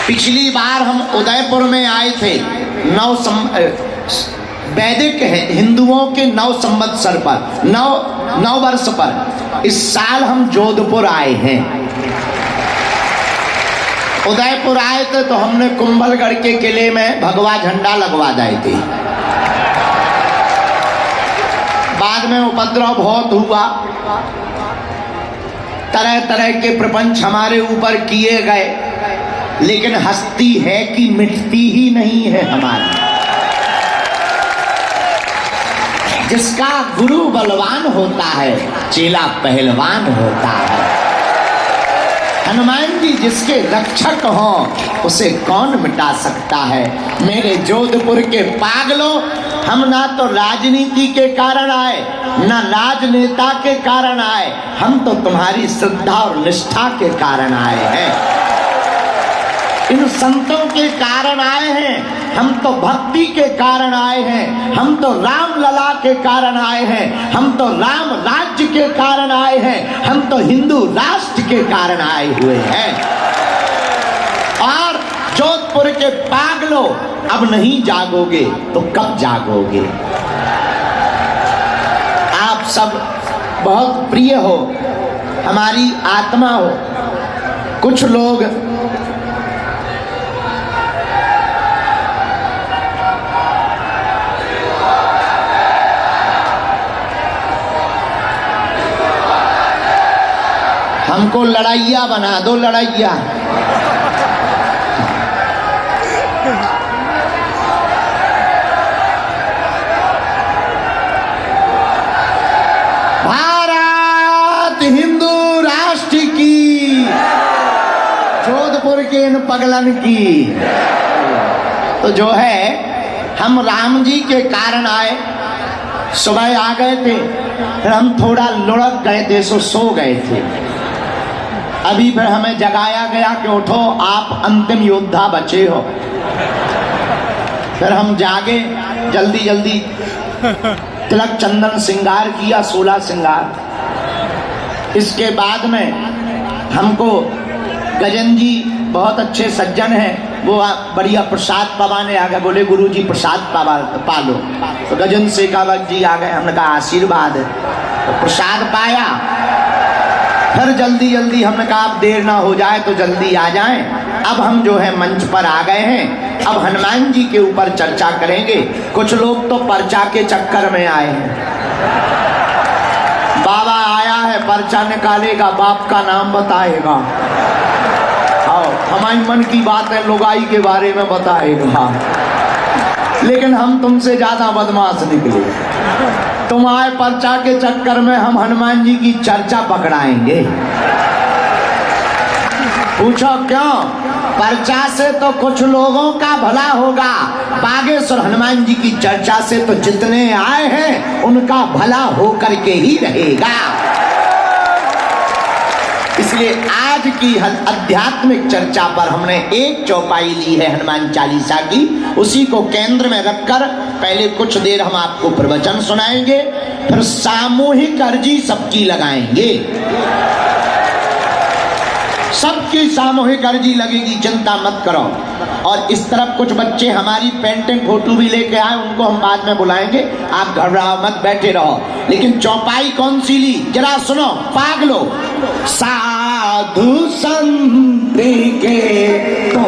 पिछली बार हम उदयपुर में आए थे वैदिक हिंदुओं के 9 संवत्सर पर 9 वर्ष पर। इस साल हम जोधपुर आए हैं। उदयपुर आए थे तो हमने कुंभलगढ़ के किले में भगवा झंडा लगवा दिए थे। बाद में उपद्रव बहुत हुआ, तरह तरह के प्रपंच हमारे ऊपर किए गए, लेकिन हस्ती है कि मिटती ही नहीं है हमारी। जिसका गुरु बलवान होता है, चेला पहलवान होता है। हनुमान जी जिसके रक्षक हों, उसे कौन मिटा सकता है। मेरे जोधपुर के पागलों, हम ना तो राजनीति के कारण आए, ना राजनेता के कारण आए, हम तो तुम्हारी श्रद्धा और निष्ठा के कारण आए हैं। इन संतों के कारण आए हैं, हम तो भक्ति के कारण आए हैं, हम तो राम लला के कारण आए हैं, हम तो राम राज्य के कारण आए हैं, हम तो हिंदू राष्ट्र के कारण आए हुए हैं। और जोधपुर के पागलों, अब नहीं जागोगे तो कब जागोगे। आप सब बहुत प्रिय हो, हमारी आत्मा हो। कुछ लोग हमको लड़ाइया बना दो, लड़ाइया। भारत हिंदू राष्ट्र की, जोधपुर के इन पगलन की। तो जो है, हम राम जी के कारण आए। सुबह आ गए थे, फिर हम थोड़ा लुढ़क गए थे, सो गए थे। अभी फिर हमें जगाया गया कि उठो, आप अंतिम योद्धा बचे हो। फिर हम जागे, जल्दी जल्दी तिलक चंदन श्रृंगार किया, 16 श्रृंगार। इसके बाद में हमको गजन जी बहुत अच्छे सज्जन हैं, वो बढ़िया प्रसाद पवाने आ गए। बोले गुरु जी प्रसाद पालो। तो गजन शेखावत जी आ गए, हमने कहा आशीर्वाद है। तो प्रसाद पाया। फिर जल्दी जल्दी हमने कहा अब देर ना हो जाए तो जल्दी आ जाएं। अब हम जो है मंच पर आ गए हैं। अब हनुमान जी के ऊपर चर्चा करेंगे। कुछ लोग तो पर्चा के चक्कर में आए हैं। बाबा आया है, पर्चा निकालेगा, बाप का नाम बताएगा, आओ हमारी मन की बात है, लुगाई के बारे में बताएगा। लेकिन हम तुमसे ज्यादा बदमाश निकले। तुम आए पर्चा के चक्कर में, हम हनुमान जी की चर्चा पकड़ाएंगे। पूछो क्यों? पर्चा से तो कुछ लोगों का भला होगा, बागेश्वर हनुमान जी की चर्चा से तो जितने आए हैं उनका भला होकर के ही रहेगा। इसलिए आज की आध्यात्मिक चर्चा पर हमने एक चौपाई ली है हनुमान चालीसा की। उसी को केंद्र में रखकर पहले कुछ देर हम आपको प्रवचन सुनाएंगे, फिर सामूहिक अर्जी सबकी लगाएंगे। सबकी सामूहिक अर्जी लगेगी, चिंता मत करो। और इस तरफ कुछ बच्चे हमारी पेंटिंग फोटो भी लेके आए, उनको हम बाद में बुलाएंगे। आप घबराओ मत, बैठे रहो। लेकिन चौपाई कौन सी ली जरा सुनो पागलो। साधु संत के तो